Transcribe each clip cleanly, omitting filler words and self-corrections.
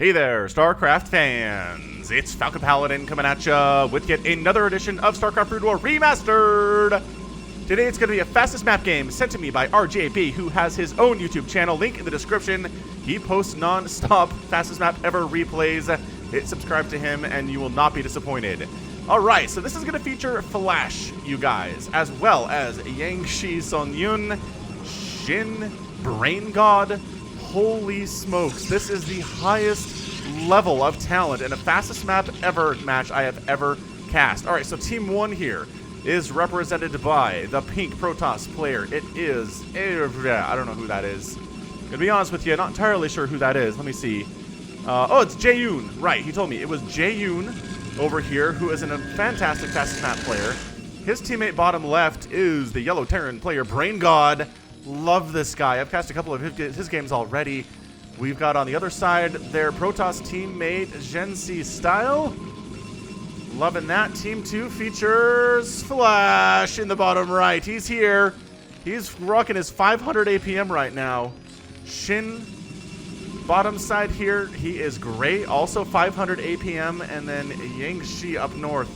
Hey there, StarCraft fans! It's Falcon Paladin coming at ya with yet another edition of StarCraft Brood War Remastered! Today it's going to be a fastest map game sent to me by RJB, who has his own YouTube channel, link in the description. He posts non-stop fastest map ever replays. Hit subscribe to him and you will not be disappointed. Alright, so this is going to feature Flash, you guys, as well as Yangshi Son Yun, Shin, Brain God. Holy smokes, this is the highest level of talent in a fastest map ever match I have ever cast. Alright, so Team 1 here is represented by the pink Protoss player. It is, I don't know who that is. To be honest with you, not entirely sure who that is. Let me see. Oh, it's Jaeyoon. Right, he told me. It was Jaeyoon over here, who is a fantastic fastest map player. His teammate bottom left is the yellow Terran player, Brain God. Love this guy. I've cast a couple of his games already. We've got on the other side their Protoss teammate, Gensi Style. Loving that. Team 2 features Flash in the bottom right. He's here. He's rocking his 500 APM right now. Shin, bottom side here, he is gray, also 500 APM. And then Yangshi up north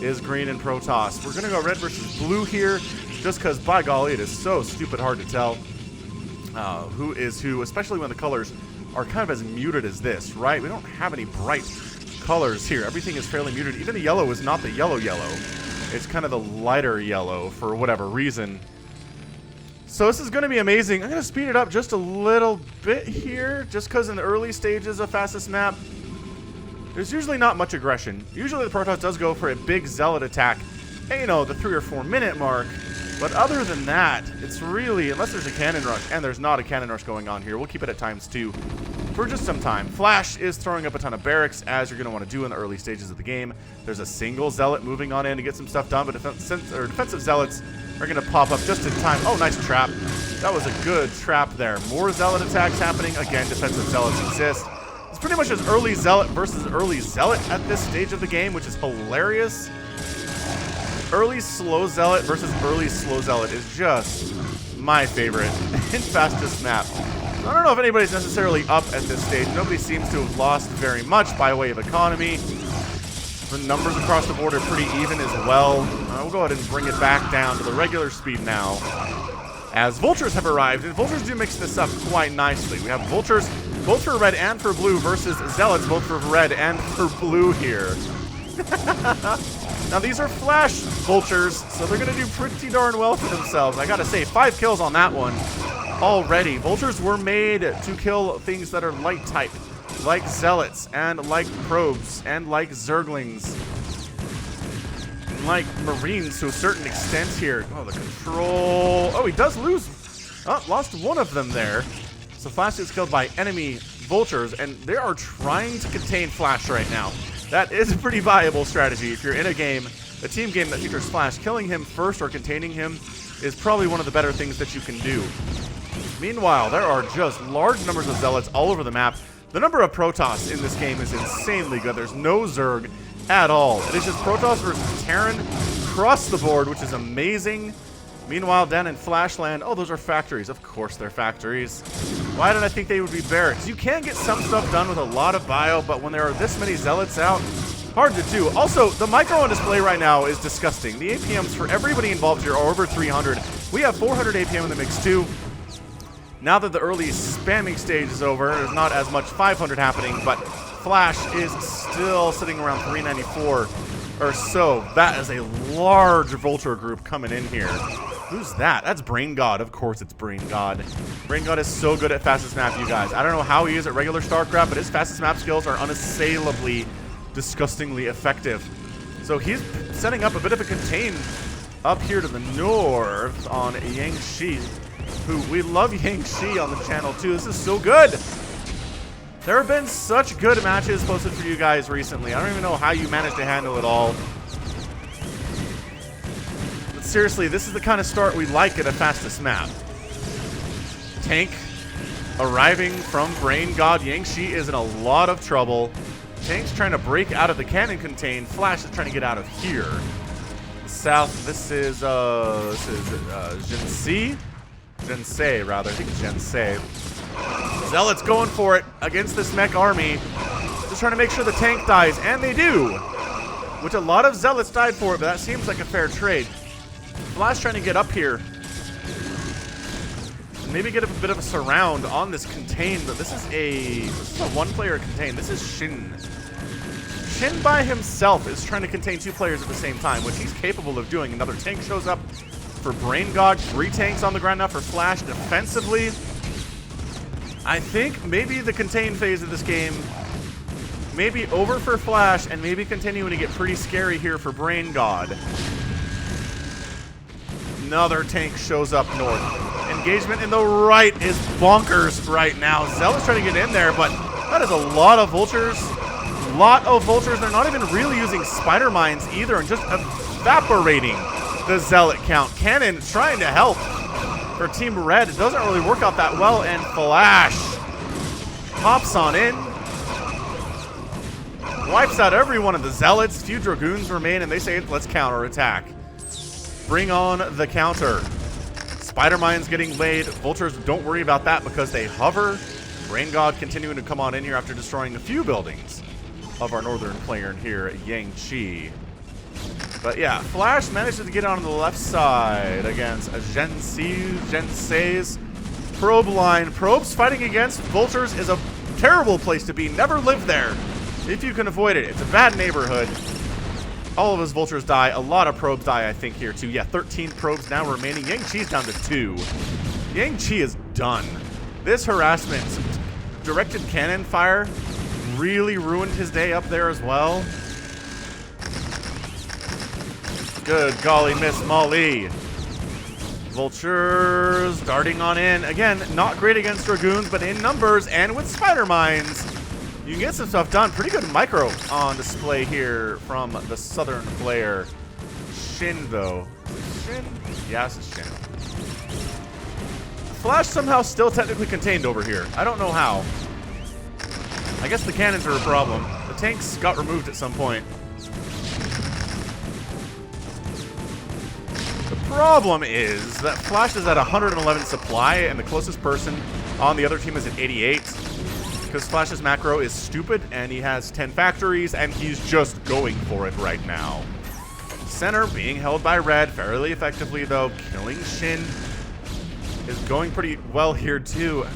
is green and Protoss. We're going to go red versus blue here, just because, by golly, it is so stupid hard to tell who is who, especially when the colors are kind of as muted as this, right? We don't have any bright colors here. Everything is fairly muted. Even the yellow is not the yellow. It's kind of the lighter yellow for whatever reason. So this is going to be amazing. I'm going to speed it up just a little bit here, just because in the early stages of fastest map, there's usually not much aggression. Usually the Protoss does go for a big Zealot attack at, you know, the 3 or 4 minute mark. But other than that, it's really, unless there's a cannon rush, and there's not a cannon rush going on here, we'll keep it at times 2 for just some time. Flash is throwing up a ton of barracks, as you're going to want to do in the early stages of the game. There's a single Zealot moving on in to get some stuff done, but defensive Zealots are going to pop up just in time. Oh, nice trap. That was a good trap there. More Zealot attacks happening. Again, defensive Zealots exist. It's pretty much as early Zealot versus early Zealot at this stage of the game, which is hilarious. Early slow Zealot versus early slow Zealot is just my favorite in fastest map. I don't know if anybody's necessarily up at this stage. Nobody seems to have lost very much by way of economy. The numbers across the board are pretty even as well. We'll go ahead and bring it back down to the regular speed now, as Vultures have arrived, and Vultures do mix this up quite nicely. We have Vultures both for red and for blue versus Zealots both for red and for blue here. Now these are Flash Vultures, so they're going to do pretty darn well for themselves. I gotta say, 5 kills on that one already. Vultures were made to kill things that are light type, like Zealots, and like Probes, and like Zerglings, and like Marines to a certain extent here. Oh, the control. Oh, he does lose. Oh, lost one of them there. So Flash is killed by enemy Vultures, and they are trying to contain Flash right now. That is a pretty viable strategy. If you're in a game, a team game that features Flash, killing him first or containing him is probably one of the better things that you can do. Meanwhile, there are just large numbers of Zealots all over the map. The number of Protoss in this game is insanely good. There's no Zerg at all. It is just Protoss versus Terran across the board, which is amazing. Meanwhile, down in Flashland, oh, those are factories. Of course they're factories. Why did I think they would be barracks? You can get some stuff done with a lot of bio, but when there are this many Zealots out, hard to do. Also, the micro on display right now is disgusting. The APMs for everybody involved here are over 300. We have 400 APM in the mix too. Now that the early spamming stage is over, there's not as much 500 happening, but Flash is still sitting around 394 or so. That is a large Vulture group coming in here. Who's that? That's Brain God. Of course it's Brain God. Brain God is so good at fastest map, you guys. I don't know how he is at regular StarCraft, but his fastest map skills are unassailably, disgustingly effective. So he's setting up a bit of a contain up here to the north on Yangshi, who we love Yangshi on the channel too. This is so good. There have been such good matches posted for you guys recently. I don't even know how you managed to handle it all. But seriously, this is the kind of start we like at a fastest map. Tank arriving from Brain God. Yangshi is in a lot of trouble. Tank's trying to break out of the cannon contain. Flash is trying to get out of here. South, this is Gensei, rather. I think it's Gensei. Zealots going for it against this mech army. is trying to make sure the tank dies, and they do. Which a lot of Zealots died for it, but that seems like a fair trade. Flash trying to get up here. And maybe get a bit of a surround on this contain, but this is a one-player contain. This is Shin. Shin by himself is trying to contain 2 players at the same time, which he's capable of doing. Another tank shows up for Brain God. 3 tanks on the ground now for Flash defensively. I think maybe the contain phase of this game may be over for Flash and maybe continuing to get pretty scary here for Brain God. Another tank shows up north. Engagement in the right is bonkers right now. Zealot's trying to get in there, but that is a lot of vultures. They're not even really using spider mines either and just evaporating the Zealot count. Cannon trying to help for Team Red. It doesn't really work out that well, and Flash hops on in. Wipes out every one of the Zealots. Few Dragoons remain, and they say, let's counterattack. Bring on the counter. Spider mines getting laid. Vultures, don't worry about that because they hover. Rain God continuing to come on in here after destroying a few buildings of our northern player in here, Yang Chi. But yeah, Flash manages to get on the left side against Jensei's probe line. Probes fighting against Vultures is a terrible place to be. Never live there if you can avoid it. It's a bad neighborhood. All of his Vultures die. A lot of probes die, I think, here too. Yeah, 13 probes now remaining. Yang Chi's down to 2. Yang Chi is done. This harassment, some directed cannon fire, really ruined his day up there as well. Good golly, Miss Molly. Vultures darting on in. Again, not great against Dragoons, but in numbers and with spider mines, you can get some stuff done. Pretty good micro on display here from the southern player. Shin, though. Is it Shin? Yeah, this is Shin. Flash somehow still technically contained over here. I don't know how. I guess the cannons are a problem. The tanks got removed at some point. The problem is that Flash is at 111 supply, and the closest person on the other team is at 88. Because Flash's macro is stupid, and he has 10 factories, and he's just going for it right now. Center being held by Red fairly effectively, though. Killing Shin is going pretty well here, too.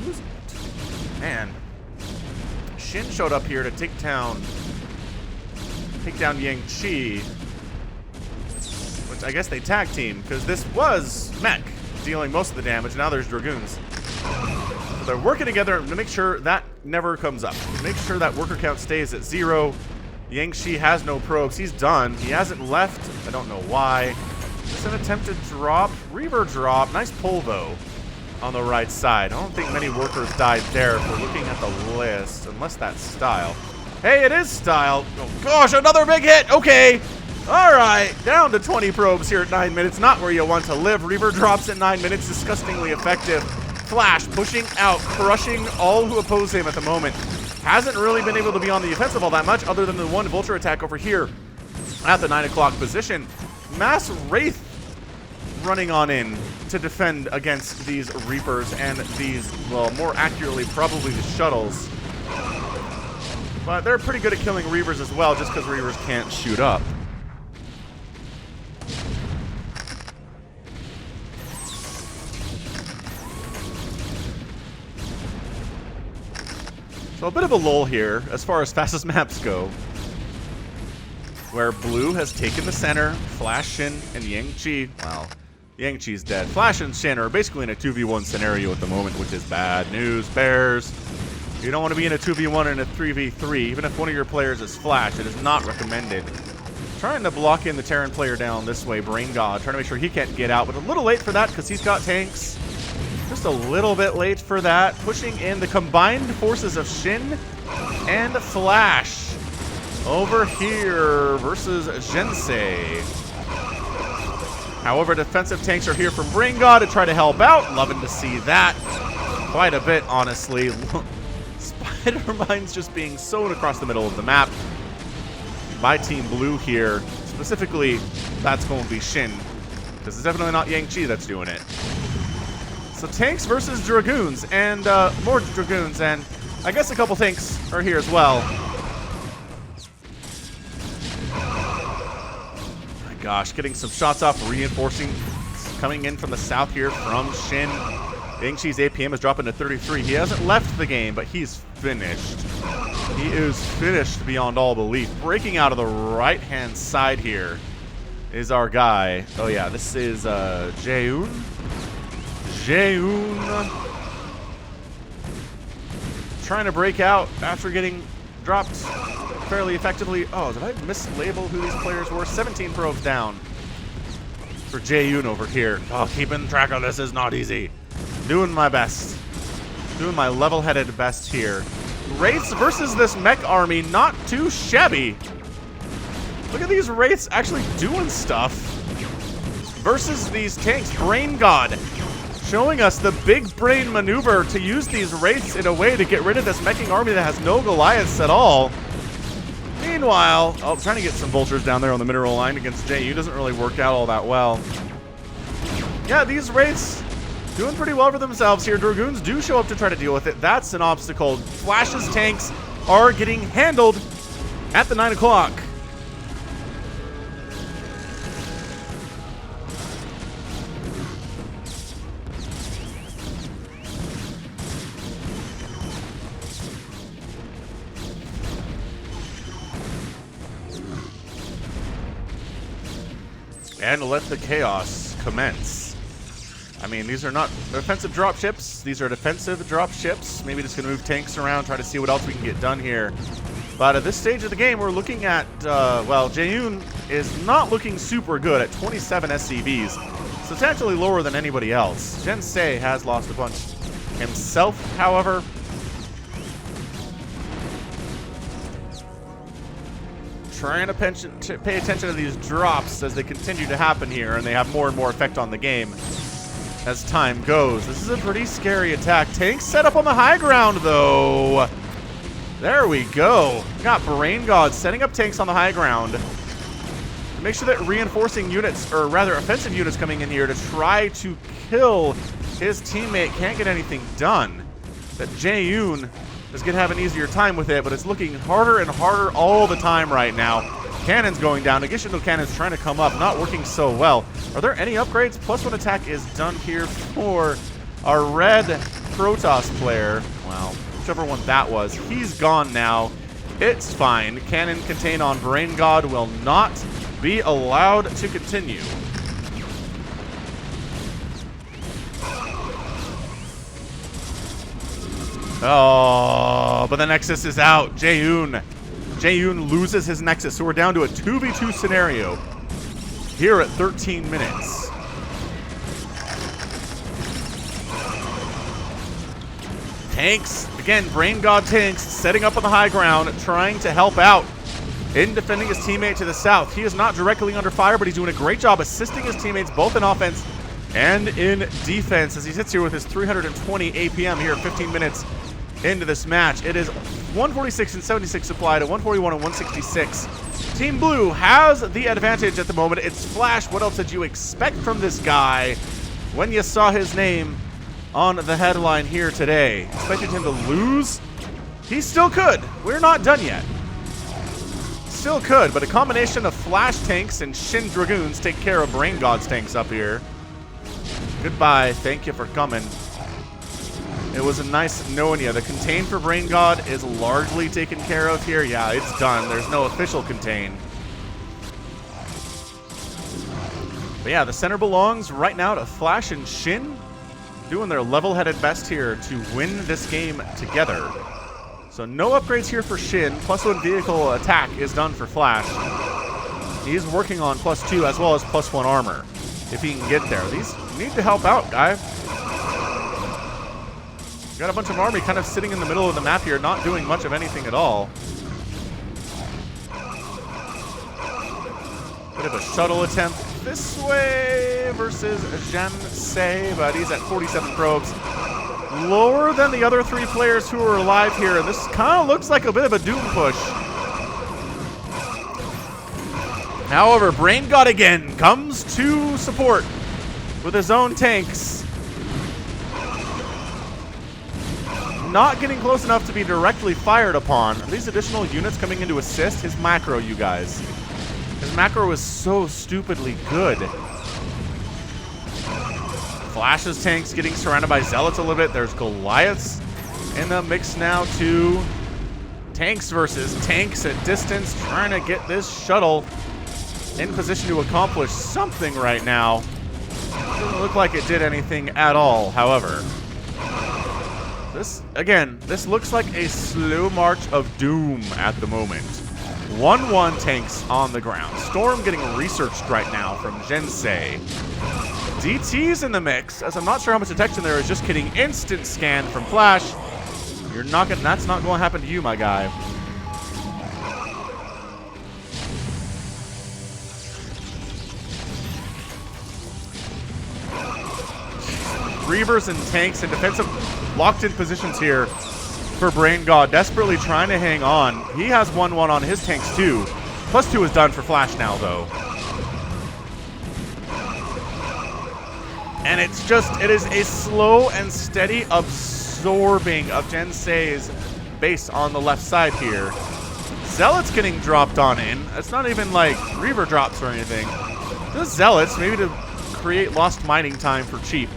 Man. Shin showed up here to take down Yang Chi, which I guess they tag team, because this was Mech dealing most of the damage. Now there's Dragoons. So they're working together to make sure that never comes up. Make sure that worker count stays at 0. Yang Chi has no probes. He's done. He hasn't left. I don't know why. Just an attempted drop. Reaver drop. Nice pull, though, on the right side. I don't think many workers died there if we're looking at the list, unless that's Style. Hey, it is Style. Oh, gosh, another big hit. Okay. All right. Down to 20 probes here at 9 minutes. Not where you want to live. Reaver drops at 9 minutes. Disgustingly effective. Flash pushing out, crushing all who oppose him at the moment. Hasn't really been able to be on the offensive all that much other than the one Vulture attack over here at the 9 o'clock position. Mass Wraith running on in to defend against these Reapers and these, well, more accurately, probably the shuttles. But they're pretty good at killing Reavers as well, just because Reavers can't shoot up. So a bit of a lull here as far as fastest maps go, where Blue has taken the center. Flash, Shin, and Yang Chi. Well, Yang Chi's dead. Flash and Shin are basically in a 2v1 scenario at the moment, which is bad news, Bears. You don't want to be in a 2v1 and a 3v3. Even if one of your players is Flash, it is not recommended. Trying to block in the Terran player down this way, Brain God, trying to make sure he can't get out, but a little late for that because he's got tanks. Just a little bit late for that. Pushing in the combined forces of Shin and Flash over here versus Jensei. However, defensive tanks are here from Brain God to try to help out. Loving to see that quite a bit, honestly. Spider mines just being sown across the middle of the map by Team Blue here. Specifically, that's going to be Shin, because it's definitely not Yang Chi that's doing it. So tanks versus Dragoons, and more Dragoons, and I guess a couple tanks are here as well. gosh, getting some shots off, reinforcing, coming in from the south here from Shin. Yingxi's APM is dropping to 33. He hasn't left the game, but he's finished. He is finished beyond all belief. Breaking out of the right-hand side here is our guy. Oh yeah, this is Jaehoon. Jaehoon trying to break out after getting dropped fairly effectively. Oh, did I mislabel who these players were? 17 probes down for Jaehoon over here. Oh, keeping track of this is not easy. Doing my best. Doing my level-headed best here. Wraiths versus this mech army, not too shabby. Look at these Wraiths actually doing stuff. Versus these tanks. Brain God showing us the big brain maneuver to use these Wraiths in a way to get rid of this meching army that has no Goliaths at all. Meanwhile, oh, trying to get some vultures down there on the mineral line against Jaehoon doesn't really work out all that well. Yeah, these Wraiths doing pretty well for themselves here. Dragoons do show up to try to deal with it. That's an obstacle. Flash's tanks are getting handled at the 9 o'clock. And let the chaos commence. I mean, these are not offensive dropships. These are defensive dropships. Maybe just going to move tanks around, try to see what else we can get done here. But at this stage of the game, we're looking at, well, Jaehoon is not looking super good at 27 SCVs. Substantially lower than anybody else. Jensei has lost a bunch himself, however. Trying to pay attention to these drops as they continue to happen here, and they have more and more effect on the game as time goes. This is a pretty scary attack. Tanks set up on the high ground, though. There we go. Got Brain God setting up tanks on the high ground to make sure that reinforcing units, or rather offensive units coming in here to try to kill his teammate can't get anything done. That Jaehoon is going to have an easier time with it, but it's looking harder and harder all the time right now. Cannons going down. Additional cannons trying to come up, not working so well. Are there any upgrades? +1 attack is done here for our red Protoss player. Well, whichever one that was. He's gone now. It's fine. Cannon contain on Brain God will not be allowed to continue. Oh, but the Nexus is out. Jaehoon loses his Nexus, so we're down to a 2v2 scenario here at 13 minutes. Tanks, again, Brain God tanks, setting up on the high ground, trying to help out in defending his teammate to the south. He is not directly under fire, but he's doing a great job assisting his teammates both in offense and in defense as he sits here with his 320 APM here 15 minutes into this match. It is 146 and 76 supply to 141 and 166. Team Blue has the advantage at the moment. It's Flash. What else did you expect from this guy when you saw his name on the headline here today? Expected him to lose? He still could. We're not done yet. Still could, but a combination of Flash tanks and Shin Dragoons take care of Brain God's tanks up here. Goodbye. Thank you for coming. It was a nice knowing you. The contain for Brain God is largely taken care of here. Yeah, it's done. There's no official contain. But yeah, the center belongs right now to Flash and Shin, doing their level-headed best here to win this game together. So no upgrades here for Shin. +1 vehicle attack is done for Flash. He's working on +2 as well as +1 armor, if he can get there. These need to help out, guy. Got a bunch of army kind of sitting in the middle of the map here, not doing much of anything at all. Bit of a shuttle attempt this way versus Jensei, but he's at 47 probes. Lower than the other 3 players who are alive here, and this kind of looks like a bit of a doom push. However, Brain God again comes to support with his own tanks. Not getting close enough to be directly fired upon. These additional units coming in to assist his macro, you guys. His His macro is so stupidly good. Flash's tanks getting surrounded by Zealots a little bit. There's Goliaths in the mix now too. Tanks versus tanks at distance, trying to get this shuttle in position to accomplish something right now. Doesn't look like it did anything at all, however. This looks like a slow march of doom at the moment. 1-1 tanks on the ground. Storm getting researched right now from Jensei. DT's in the mix, as I'm not sure how much detection there is, just getting instant scan from Flash. That's not going to happen to you, my guy. Reavers and tanks in defensive locked in positions here for Brain God, desperately trying to hang on. He has 1-1 on his tanks too. +2 is done for Flash now though. And it is a slow and steady absorbing of Jensei's base on the left side here. Zealots getting dropped on in. It's not even like Reaver drops or anything. Just Zealots, maybe to create lost mining time for cheap.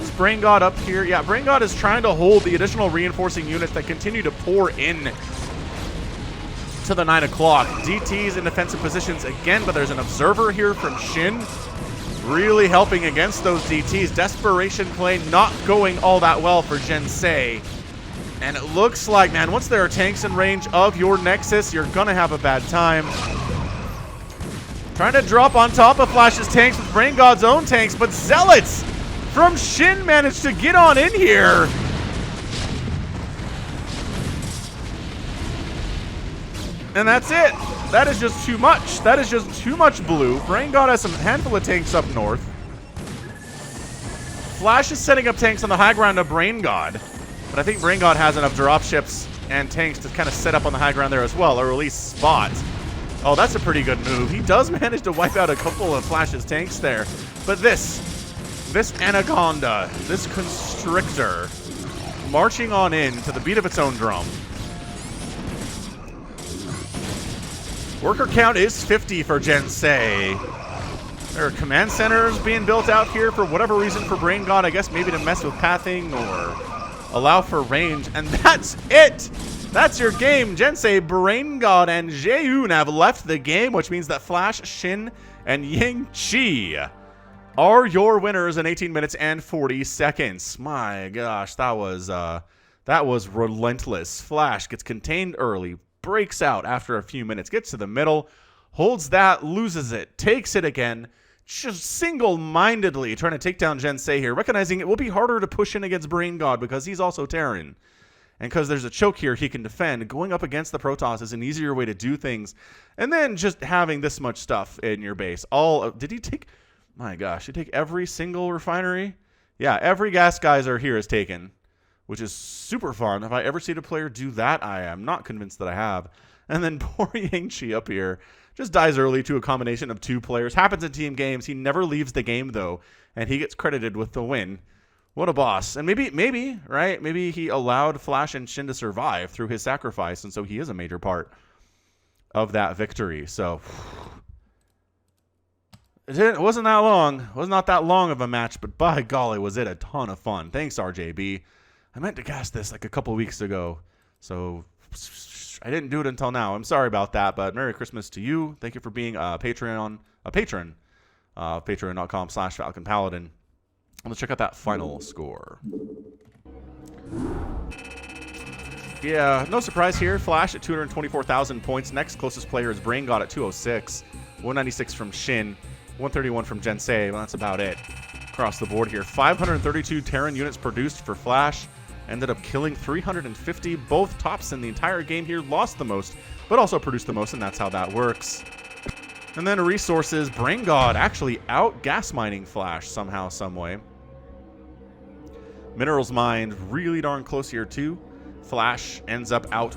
Is Brain God up here? Yeah, Brain God is trying to hold the additional reinforcing units that continue to pour in to the 9 o'clock. DT's in defensive positions again, but there's an observer here from Shin. Really helping against those DTs. Desperation play not going all that well for Jensei. And it looks like, man, once there are tanks in range of your Nexus, you're going to have a bad time. Trying to drop on top of Flash's tanks with Brain God's own tanks, but Zealots from Shin managed to get on in here. And that's it. That is just too much. That is just too much blue. Brain God has some handful of tanks up north. Flash is setting up tanks on the high ground of Brain God. But I think Brain God has enough dropships and tanks to kind of set up on the high ground there as well, or at least spot. Oh, that's a pretty good move. He does manage to wipe out a couple of Flash's tanks there. But this Anaconda, this Constrictor, marching on in to the beat of its own drum. Worker count is 50 for Jensei. There are command centers being built out here for whatever reason for Brain God. I guess maybe to mess with pathing or allow for range. And that's it. That's your game. Jensei, Brain God, and Jaehoon have left the game, which means that Flash, Shin, and Ying Chi are your winners in 18 minutes and 40 seconds. My gosh, that was relentless. Flash gets contained early, breaks out after a few minutes, gets to the middle, holds that, loses it, takes it again, just single-mindedly trying to take down Jensei here, recognizing it will be harder to push in against Brain God because he's also Terran. And because there's a choke here he can defend, going up against the Protoss is an easier way to do things. And then just having this much stuff in your base. Did he take, my gosh, did he take every single refinery? Yeah, every gas geyser here is taken, which is super fun. Have I ever seen a player do that? I am not convinced that I have. And then poor Yangchi up here just dies early to a combination of two players. Happens in team games. He never leaves the game, though, and he gets credited with the win. What a boss. And maybe, right? Maybe he allowed Flash and Shin to survive through his sacrifice, and so he is a major part of that victory. So it wasn't that long. It was not that long of a match, but by golly, was it a ton of fun. Thanks, RJB. I meant to cast this like a couple weeks ago, so I didn't do it until now. I'm sorry about that, but Merry Christmas to you. Thank you for being a patron, patreon.com/FalconPaladin. Let's check out that final score. Yeah, no surprise here. Flash at 224,000 points. Next closest player is Brain God at 206. 196 from Shin. 131 from Jensei. Well, that's about it across the board here. 532 Terran units produced for Flash. Ended up killing 350. Both tops in the entire game here. Lost the most, but also produced the most, and that's how that works. And then resources. Brain God actually out gas mining Flash somehow, some way. Minerals mined really darn close here too. Flash ends up out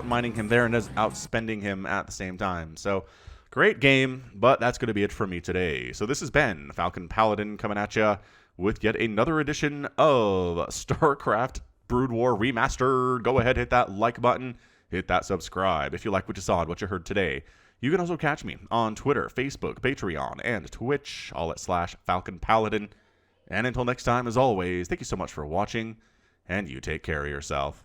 mining him there and is outspending him at the same time. So great game, but that's going to be it for me today. So this has been Falcon Paladin coming at you with yet another edition of StarCraft Brood War Remastered. Go ahead, hit that like button hit that subscribe if you like what you saw and what you heard today. You can also catch me on Twitter, Facebook, Patreon, and Twitch, all at /FalconPaladin. And until next time, as always, thank you so much for watching, and you take care of yourself.